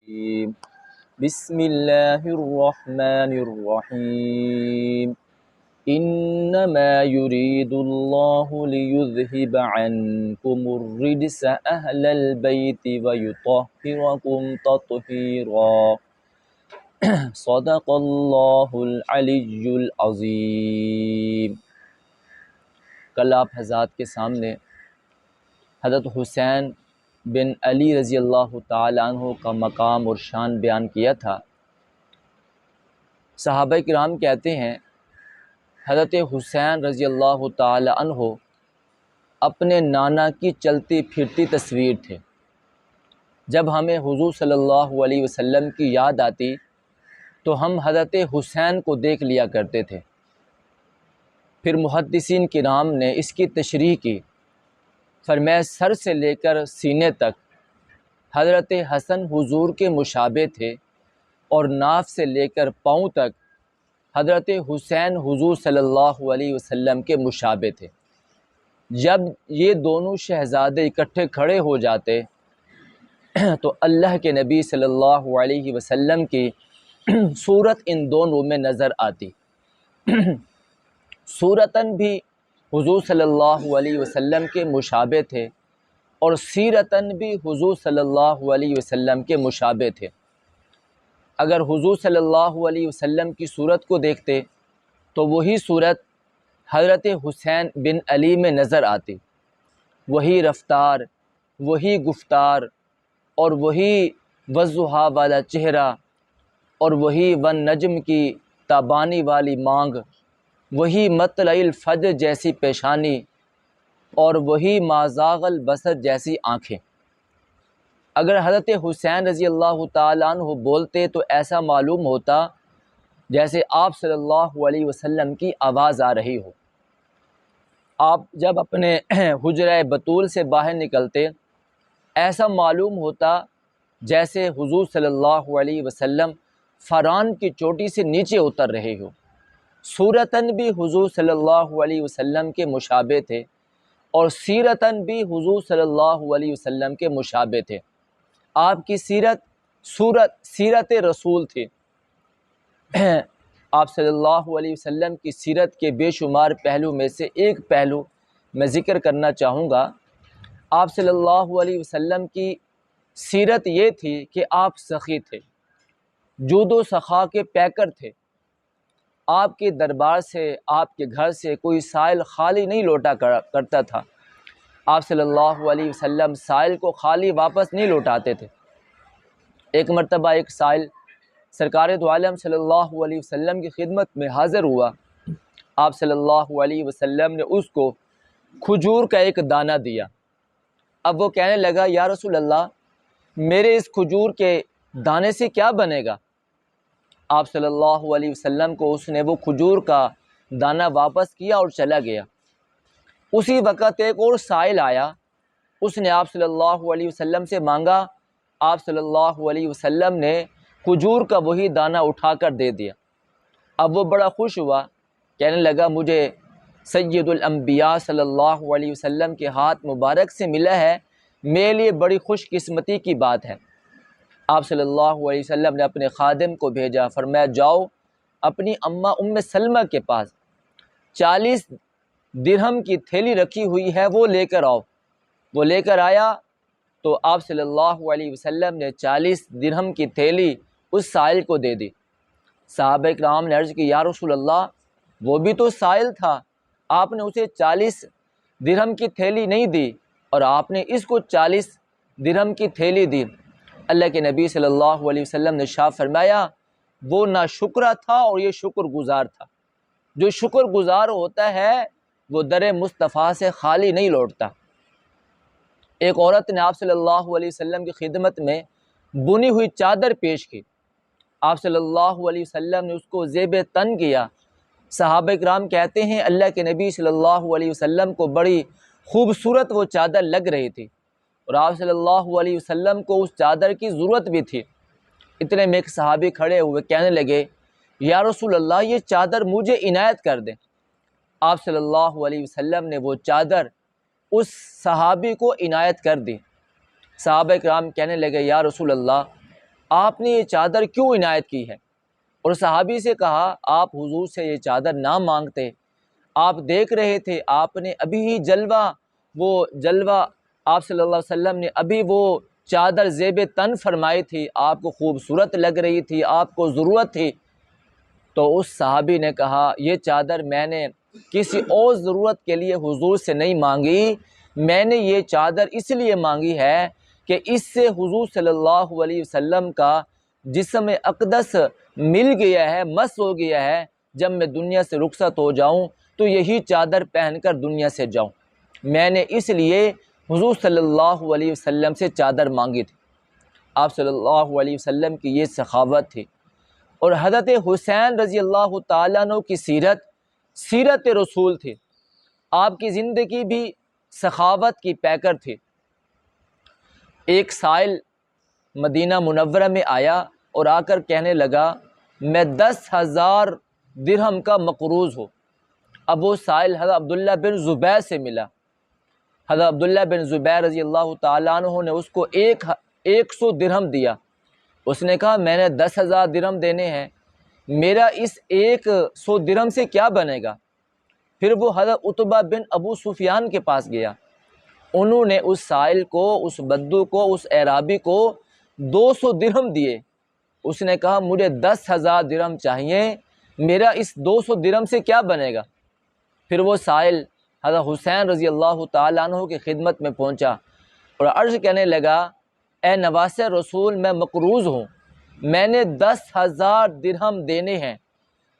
بسم اللہ الرحمن الرحیم انما يريد الله ليذهب عنكم الرجس اهل البيت ويطهركم تطهيرا صدق اللہ العلی العظیم۔ کل آپ حضرات کے سامنے حضرت حسین بن علی رضی اللہ تعالیٰ عنہ کا مقام اور شان بیان کیا تھا۔ صحابہ کرام کہتے ہیں حضرت حسین رضی اللہ تعالیٰ عنہ اپنے نانا کی چلتی پھرتی تصویر تھے۔ جب ہمیں حضور صلی اللہ علیہ وسلم کی یاد آتی تو ہم حضرت حسین کو دیکھ لیا کرتے تھے۔ پھر محدثین کرام نے اس کی تشریح کی، فرمایا سر سے لے کر سینے تک حضرت حسن حضور کے مشابہ تھے اور ناف سے لے کر پاؤں تک حضرت حسین حضور صلی اللہ علیہ وسلم کے مشابہ تھے۔ جب یہ دونوں شہزادے اکٹھے کھڑے ہو جاتے تو اللہ کے نبی صلی اللہ علیہ وسلم کی صورت ان دونوں میں نظر آتی۔ صورتاً بھی حضور صلی اللہ علیہ وسلم کے مشابہ تھے اور سیرتاً بھی حضور صلی اللہ علیہ وسلم کے مشابہ تھے۔ اگر حضور صلی اللہ علیہ وسلم کی صورت کو دیکھتے تو وہی صورت حضرت حسین بن علی میں نظر آتی، وہی رفتار، وہی گفتار اور وہی والضحیٰ والا چہرہ اور وہی والنجم کی تابانی والی مانگ، وہی مطلع الفجر جیسی پیشانی اور وہی ما زاغ البصر جیسی آنکھیں۔ اگر حضرت حسین رضی اللہ تعالیٰ عنہ بولتے تو ایسا معلوم ہوتا جیسے آپ صلی اللہ علیہ وسلم کی آواز آ رہی ہو۔ آپ جب اپنے حجرہ بطول سے باہر نکلتے ایسا معلوم ہوتا جیسے حضور صلی اللہ علیہ وسلم فران کی چوٹی سے نیچے اتر رہے ہو۔ صورتاً بھی حضور صلی اللہ علیہ وسلم کے مشابہ تھے اور سیرتاً بھی حضور صلی اللہ علیہ وسلم کے مشابہ تھے۔ آپ کی سیرت رسول تھی۔ آپ صلی اللہ علیہ وسلم کی سیرت کے بے شمار پہلو میں سے ایک پہلو میں ذکر کرنا چاہوں گا۔ آپ صلی اللہ علیہ وسلم کی سیرت یہ تھی کہ آپ سخی تھے، جود و سخا کے پیکر تھے۔ آپ کے دربار سے، آپ کے گھر سے کوئی سائل خالی نہیں لوٹا کرتا تھا۔ آپ صلی اللہ علیہ وسلم سائل کو خالی واپس نہیں لوٹاتے تھے۔ ایک مرتبہ ایک سائل سرکار دو عالم صلی اللہ علیہ وسلم کی خدمت میں حاضر ہوا۔ آپ صلی اللہ علیہ وسلم نے اس کو کھجور کا ایک دانہ دیا۔ اب وہ کہنے لگا یا رسول اللہ، میرے اس کھجور کے دانے سے کیا بنے گا؟ آپ صلی اللہ علیہ وسلم کو اس نے وہ کھجور کا دانہ واپس کیا اور چلا گیا۔ اسی وقت ایک اور سائل آیا، اس نے آپ صلی اللہ علیہ وسلم سے مانگا۔ آپ صلی اللہ علیہ وسلم نے کھجور کا وہی دانہ اٹھا کر دے دیا۔ اب وہ بڑا خوش ہوا، کہنے لگا مجھے سید الانبیاء صلی اللہ علیہ وسلم کے ہاتھ مبارک سے ملا ہے، میرے لیے بڑی خوش قسمتی کی بات ہے۔ آپ صلی اللہ علیہ وسلم نے اپنے خادم کو بھیجا، فرمایا جاؤ اپنی اماں ام سلمہ کے پاس 40 درہم کی تھیلی رکھی ہوئی ہے، وہ لے کر آؤ۔ وہ لے کر آیا تو آپ صلی اللہ علیہ وسلم نے 40 درہم کی تھیلی اس سائل کو دے دی۔ صحابہ کرام نے عرض کی یا رسول اللہ، وہ بھی تو سائل تھا، آپ نے اسے 40 درہم کی تھیلی نہیں دی اور آپ نے اس کو 40 درہم کی تھیلی دی۔ اللہ کے نبی صلی اللہ علیہ وسلم نے ارشاد فرمایا وہ ناشکرا تھا اور یہ شکر گزار تھا۔ جو شکر گزار ہوتا ہے وہ در مصطفیٰ سے خالی نہیں لوٹتا۔ ایک عورت نے آپ صلی اللہ علیہ وسلم کی خدمت میں بنی ہوئی چادر پیش کی۔ آپ صلی اللہ علیہ وسلم نے اس کو زیب تن کیا۔ صحابہ کرام کہتے ہیں اللہ کے نبی صلی اللہ علیہ وسلم کو بڑی خوبصورت وہ چادر لگ رہی تھی اور آپ صلی اللہ علیہ وسلم کو اس چادر کی ضرورت بھی تھی۔ اتنے میں ایک صحابی کھڑے ہوئے کہنے لگے یا رسول اللہ، یہ چادر مجھے عنایت کر دیں۔ آپ صلی اللہ علیہ وسلم نے وہ چادر اس صحابی کو عنایت کر دی۔ صحابہ کرام کہنے لگے یا رسول اللہ، آپ نے یہ چادر کیوں عنایت کی ہے؟ اور صحابی سے کہا آپ حضور سے یہ چادر نہ مانگتے، آپ دیکھ رہے تھے، آپ نے ابھی ہی وہ جلوہ آپ صلی اللہ علیہ وسلم نے ابھی وہ چادر زیب تن فرمائی تھی، آپ کو خوبصورت لگ رہی تھی، آپ کو ضرورت تھی۔ تو اس صحابی نے کہا یہ چادر میں نے کسی اور ضرورت کے لیے حضور سے نہیں مانگی، میں نے یہ چادر اس لیے مانگی ہے کہ اس سے حضور صلی اللہ علیہ وسلم کا جسم اقدس مل گیا ہے، مس ہو گیا ہے، جب میں دنیا سے رخصت ہو جاؤں تو یہی چادر پہن کر دنیا سے جاؤں، میں نے اس لیے حضور صلی اللہ علیہ وسلم سے چادر مانگی تھی۔ آپ صلی اللہ علیہ وسلم کی یہ سخاوت تھی۔ اور حضرت حسین رضی اللہ تعالیٰ عنہ کی سیرت رسول تھی، آپ کی زندگی بھی سخاوت کی پیکر تھی۔ ایک سائل مدینہ منورہ میں آیا اور آ کر کہنے لگا میں 10,000 درہم کا مقروض ہوں۔ اب وہ سائل حضرت عبداللہ بن زبیر سے ملا۔ حضرت عبداللہ بن زبیر رضی اللہ تعالیٰ عنہ نے اس کو 100 درہم دیا۔ اس نے کہا میں نے 10,000 درہم دینے ہیں، میرا اس 100 درہم سے کیا بنے گا؟ پھر وہ حضرت عتبہ بن ابو سفیان کے پاس گیا، انہوں نے اس سائل کو، اس بدو کو، اس اعرابی کو 200 درہم دیے۔ اس نے کہا مجھے 10,000 درہم چاہیے، میرا اس 200 درہم سے کیا بنے گا؟ پھر وہ سائل حضرت حسین رضی اللہ تعالیٰ عنہ کی خدمت میں پہنچا اور عرض کرنے لگا اے نواسہ رسول میں مقروض ہوں، میں نے 10,000 درہم دینے ہیں،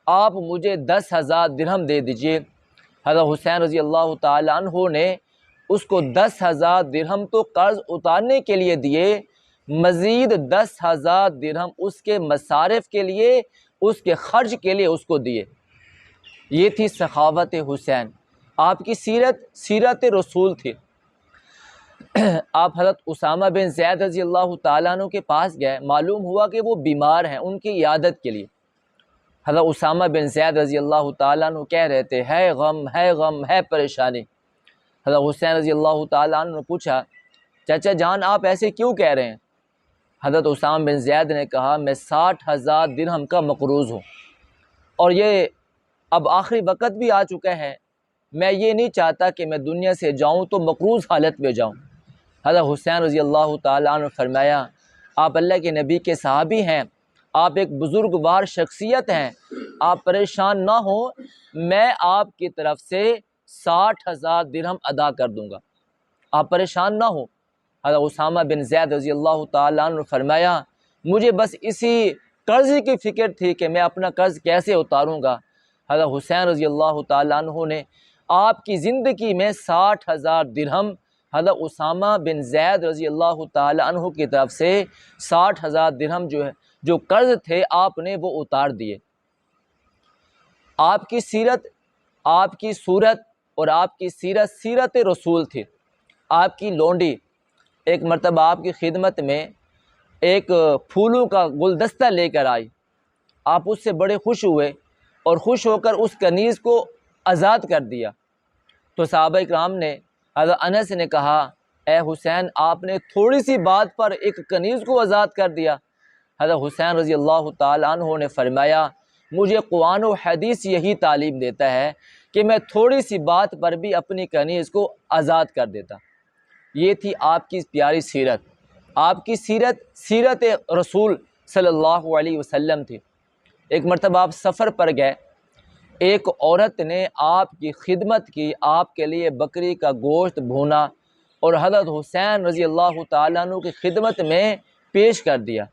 آپ مجھے 10,000 درہم دے دیجئے۔ حضرت حسین رضی اللہ تعالیٰ عنہ نے اس کو 10,000 درہم تو قرض اتارنے کے لیے دیے، مزید 10,000 درہم اس کے مصارف کے لیے، اس کے خرچ کے لیے اس کو دیے۔ یہ تھی سخاوت حسین، آپ کی سیرت رسول تھی۔ آپ حضرت اسامہ بن زید رضی اللہ تعالیٰ عنہ کے پاس گئے، معلوم ہوا کہ وہ بیمار ہیں، ان کی عیادت کے لیے۔ حضرت اسامہ بن زید رضی اللہ تعالیٰ عنہ کہہ رہے تھے ہے غم ہے پریشانی۔ حضرت حسین رضی اللہ تعالیٰ عنہ نے پوچھا چچا جان آپ ایسے کیوں کہہ رہے ہیں؟ حضرت اسامہ بن زید نے کہا میں 60,000 درہم کا مقروض ہوں، اور یہ اب آخری وقت بھی آ چکا ہے، میں یہ نہیں چاہتا کہ میں دنیا سے جاؤں تو مقروض حالت میں جاؤں۔ حضرت حسین رضی اللہ تعالیٰ عنہ نے فرمایا آپ اللہ کے نبی کے صحابی ہیں، آپ ایک بزرگوار شخصیت ہیں، آپ پریشان نہ ہوں، میں آپ کی طرف سے 60,000 درہم ادا کر دوں گا، آپ پریشان نہ ہوں۔ حضرت اسامہ بن زید رضی اللہ تعالیٰ عنہ نے فرمایا مجھے بس اسی قرض کی فکر تھی کہ میں اپنا قرض کیسے اتاروں گا۔ حضرت حسین رضی اللہ تعالیٰ عنہ نے آپ کی زندگی میں 60,000 درہم حضرت اسامہ بن زید رضی اللہ تعالیٰ عنہ کی طرف سے 60,000 درہم جو قرض تھے آپ نے وہ اتار دیے۔ آپ کی سیرت، آپ کی صورت اور آپ کی سیرت رسول تھی۔ آپ کی لونڈی ایک مرتبہ آپ کی خدمت میں ایک پھولوں کا گلدستہ لے کر آئی، آپ اس سے بڑے خوش ہوئے اور خوش ہو کر اس کنیز کو آزاد کر دیا۔ تو صحابہ اکرام نے، حضرت انس نے کہا اے حسین آپ نے تھوڑی سی بات پر ایک کنیز کو آزاد کر دیا۔ حضرت حسین رضی اللہ تعالیٰ عنہ نے فرمایا مجھے قرآن و حدیث یہی تعلیم دیتا ہے کہ میں تھوڑی سی بات پر بھی اپنی کنیز کو آزاد کر دیتا۔ یہ تھی آپ کی پیاری سیرت، آپ کی سیرت رسول صلی اللہ علیہ وسلم تھی۔ ایک مرتبہ آپ سفر پر گئے، ایک عورت نے آپ کی خدمت کی، آپ کے لیے بکری کا گوشت بھونا اور حضرت حسین رضی اللہ تعالیٰ عنہ کی خدمت میں پیش کر دیا۔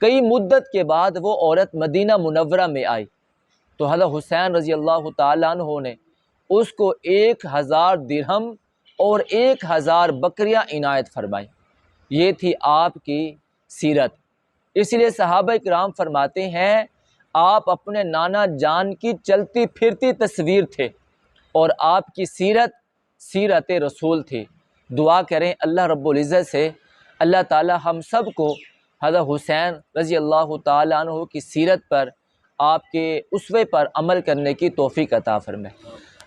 کئی مدت کے بعد وہ عورت مدینہ منورہ میں آئی تو حضرت حسین رضی اللہ تعالیٰ عنہ نے اس کو 1,000 درہم اور 1,000 بکریاں عنایت فرمائی۔ یہ تھی آپ کی سیرت۔ اس لیے صحابہ کرام فرماتے ہیں آپ اپنے نانا جان کی چلتی پھرتی تصویر تھے اور آپ کی سیرت رسول تھی۔ دعا کریں اللہ رب العزت سے اللہ تعالی ہم سب کو حضرت حسین رضی اللہ تعالیٰ عنہ کی سیرت پر، آپ کے اسوے پر عمل کرنے کی توفیق عطا فرمائے۔